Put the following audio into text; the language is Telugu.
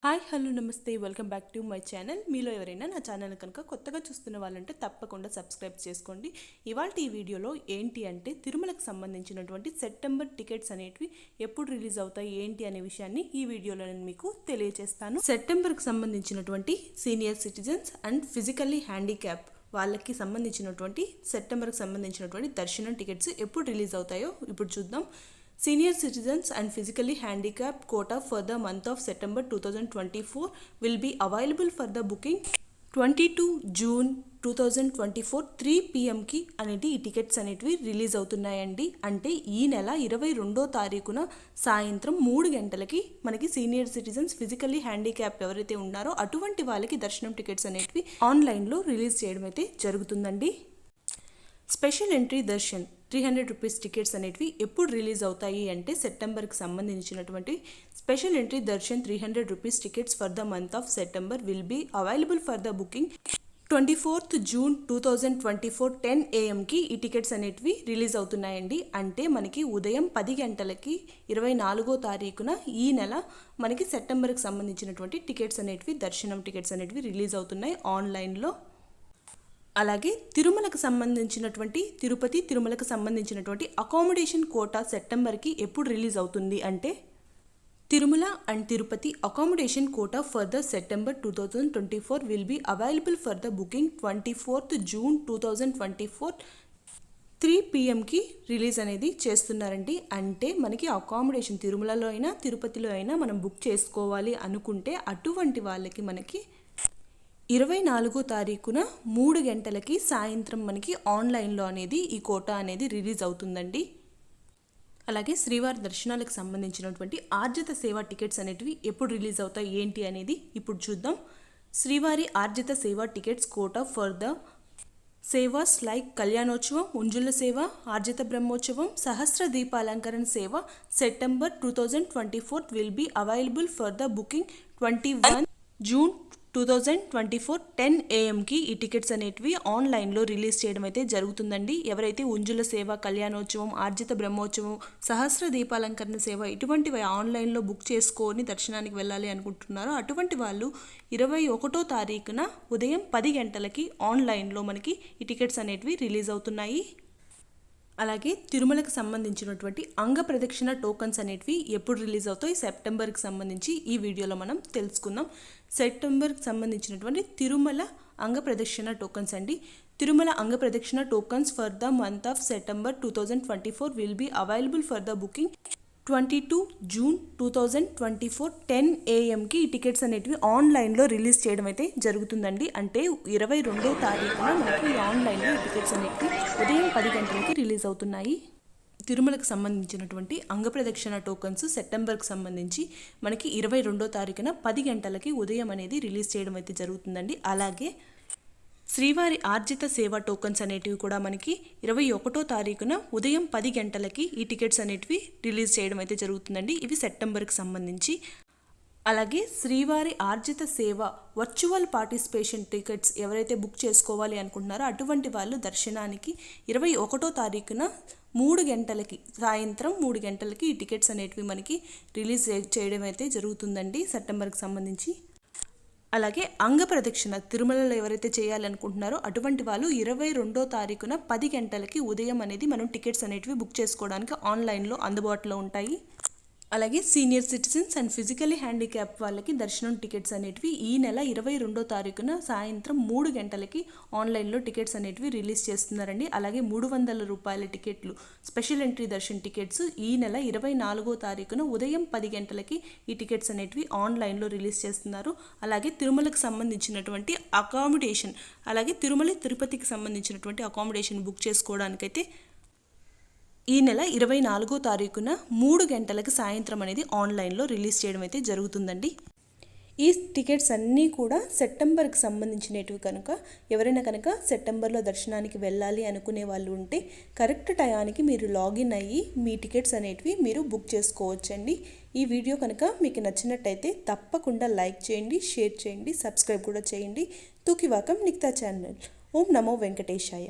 హాయ్ హలో నమస్తే welcome back to my channel. మీలో ఎవరైనా నా ఛానల్ కనుక కొత్తగా చూస్తున్న వాళ్ళంటే తప్పకుండా సబ్స్క్రైబ్ చేసుకోండి. ఇవాళ ఈ వీడియోలో ఏంటి అంటే తిరుమలకు సంబంధించినటువంటి సెప్టెంబర్ టికెట్స్ అనేటివి ఎప్పుడు రిలీజ్ అవుతాయి ఏంటి అనే విషయాన్ని ఈ వీడియోలో నేను మీకు తెలియజేస్తాను. సెప్టెంబర్కి సంబంధించినటువంటి senior citizens and physically handicap వాళ్ళకి సంబంధించినటువంటి సెప్టెంబర్కి సంబంధించినటువంటి దర్శనం టికెట్స్ ఎప్పుడు రిలీజ్ అవుతాయో ఇప్పుడు చూద్దాం. Senior citizens and physically handicapped quota for the month of September 2024 will be available for the booking 22 June 2024 3 PM కి అనేది ఈ టికెట్స్ అనేటివి రిలీజ్ అవుతున్నాయండి. అంటే ఈ నెల 22వ తారీఖున సాయంత్రం 3 గంటలకి మనకి సీనియర్ సిటిజన్స్ ఫిజికల్లీ హ్యాండిక్యాప్ ఎవరైతే ఉన్నారో అటువంటి వాళ్ళకి దర్శనం టికెట్స్ అనేటివి ఆన్లైన్లో రిలీజ్ చేయడం అయితే జరుగుతుందండి. Special entry darshan 300 rupees tickets అనేటివి ఎప్పుడు రిలీజ్ అవుతాయి అంటే సెప్టెంబర్కి సంబంధించినటువంటి special entry darshan 300 rupees tickets for the month of September will be available for the booking 24th June 2024 10 AM కి ఈ టికెట్స్ అనేటివి రిలీజ్ అవుతున్నాయండి. అంటే మనకి ఉదయం 10 గంటలకి 24వ తారీఖున ఈ నెల మనకి సెప్టెంబర్కి సంబంధించినటువంటి టికెట్స్ అనేటివి దర్శనం టికెట్స్ అనేటివి రిలీజ్ అవుతున్నాయి ఆన్లైన్లో. అలాగే తిరుమలకు సంబంధించినటువంటి తిరుమలకు సంబంధించినటువంటి అకామిడేషన్ కోటా సెప్టెంబర్కి ఎప్పుడు రిలీజ్ అవుతుంది అంటే Tirumala and Tirupati accommodation quota for the September 2024 will be available for the booking 24th June 2024 3 PM కి రిలీజ్ అనేది చేస్తున్నారండి. అంటే మనకి అకామిడేషన్ తిరుమలలో అయినా తిరుపతిలో అయినా మనం బుక్ చేసుకోవాలి అనుకుంటే అటువంటి వాళ్ళకి మనకి 24వ తారీఖున 3 గంటలకి సాయంత్రం మనకి ఆన్లైన్లో అనేది ఈ కోటా అనేది రిలీజ్ అవుతుందండి. అలాగే శ్రీవారి దర్శనాలకు సంబంధించినటువంటి ఆర్జిత సేవా టికెట్స్ అనేటివి ఎప్పుడు రిలీజ్ అవుతాయి ఏంటి అనేది ఇప్పుడు చూద్దాం. Srivari Arjitha Seva tickets quota for the sevas like Kalyanotsavam, Unjal Seva, Arjitha Brahmotsavam, Sahasra Deepalankarana Seva September 2024 will be available for the booking 21 June 2024 10 AM కి ఈ టికెట్స్ అనేటివి ఆన్లైన్లో రిలీజ్ చేయడం అయితే జరుగుతుందండి. ఎవరైతే ఉంజుల సేవ, కళ్యాణోత్సవం, ఆర్జిత బ్రహ్మోత్సవం, సహస్ర దీపాలంకరణ సేవ ఇటువంటివి ఆన్లైన్లో బుక్ చేసుకొని దర్శనానికి వెళ్ళాలి అనుకుంటున్నారో అటువంటి వాళ్ళు 21వ తారీఖున ఉదయం 10 గంటలకి ఆన్లైన్లో మనకి ఈ టికెట్స్ అనేటివి రిలీజ్ అవుతున్నాయి. అలాగే తిరుమలకు సంబంధించినటువంటి అంగ ప్రదక్షిణ టోకన్స్ అనేటివి ఎప్పుడు రిలీజ్ అవుతాయి సెప్టెంబర్కి సంబంధించి ఈ వీడియోలో మనం తెలుసుకుందాం. సెప్టెంబర్కి సంబంధించినటువంటి తిరుమల అంగ ప్రదక్షిణ టోకన్స్ అండి. Tirumala Anga Pradakshina tokens for the month of September 2024 will be available for the booking 22 June 2024 10 AM కి ఈ టికెట్స్ అనేటివి ఆన్లైన్లో రిలీజ్ చేయడం అయితే జరుగుతుందండి. అంటే 22వ తారీఖున మనకి ఆన్లైన్లో ఈ టికెట్స్ అనేటివి ఉదయం 10 గంటలకి రిలీజ్ అవుతున్నాయి. తిరుమలకు సంబంధించినటువంటి అంగప్రదక్షిణ టోకన్స్ సెప్టెంబర్కి సంబంధించి మనకి 22వ తారీఖున 10 గంటలకి ఉదయం అనేది రిలీజ్ చేయడం అయితే జరుగుతుందండి. అలాగే శ్రీవారి ఆర్జిత సేవ టోకన్స్ అనేటివి కూడా మనకి 21వ తారీఖున ఉదయం 10 గంటలకి ఈ టికెట్స్ అనేటివి రిలీజ్ చేయడం అయితే జరుగుతుందండి. ఇవి సెప్టెంబర్కి సంబంధించి. అలాగే శ్రీవారి ఆర్జిత సేవ వర్చువల్ పార్టిసిపేషన్ టికెట్స్ ఎవరైతే బుక్ చేసుకోవాలి అనుకుంటున్నారో అటువంటి వాళ్ళు దర్శనానికి 21వ తారీఖున 3 గంటలకి సాయంత్రం 3 గంటలకి ఈ టికెట్స్ అనేటివి మనకి రిలీజ్ చేయడం అయితే జరుగుతుందండి సెప్టెంబర్కి సంబంధించి. అలాగే అంగ ప్రదక్షిణ తిరుమలలో ఎవరైతే చేయాలనుకుంటున్నారో అటువంటి వాళ్ళు 22వ తారీఖున 10 గంటలకి ఉదయం అనేది మనం టికెట్స్ అనేటివి బుక్ చేసుకోవడానికి ఆన్లైన్లో అందుబాటులో ఉంటాయి. అలాగే senior citizens and physically handicap వాళ్ళకి దర్శనం టికెట్స్ అనేటివి ఈ నెల 22వ తారీఖున సాయంత్రం 3 గంటలకి ఆన్లైన్లో టికెట్స్ అనేటివి రిలీజ్ చేస్తున్నారండి. అలాగే 300 రూపాయల టికెట్లు స్పెషల్ ఎంట్రీ దర్శన్ టికెట్స్ ఈ నెల 24వ తారీఖున ఉదయం 10 గంటలకి ఈ టికెట్స్ అనేటివి ఆన్లైన్లో రిలీజ్ చేస్తున్నారు. అలాగే తిరుమలకు సంబంధించినటువంటి అకామిడేషన్ అలాగే తిరుపతికి సంబంధించినటువంటి అకామిడేషన్ బుక్ చేసుకోవడానికైతే ఈ నెల 24వ తారీఖున 3 గంటలకు సాయంత్రం అనేది ఆన్లైన్లో రిలీజ్ చేయడం అయితే జరుగుతుందండి. ఈ టికెట్స్ అన్నీ కూడా సెప్టెంబర్కి సంబంధించినవి కనుక ఎవరైనా కనుక సెప్టెంబర్లో దర్శనానికి వెళ్ళాలి అనుకునే వాళ్ళు ఉంటే కరెక్ట్ టయానికి మీరు లాగిన్ అయ్యి మీ టికెట్స్ అనేటివి మీరు బుక్ చేసుకోవచ్చండి. ఈ వీడియో కనుక మీకు నచ్చినట్టయితే తప్పకుండా లైక్ చేయండి, షేర్ చేయండి, సబ్స్క్రైబ్ కూడా చేయండి. తూకివాకం నిక్తా ఛానల్. ఓం నమో వెంకటేశాయ.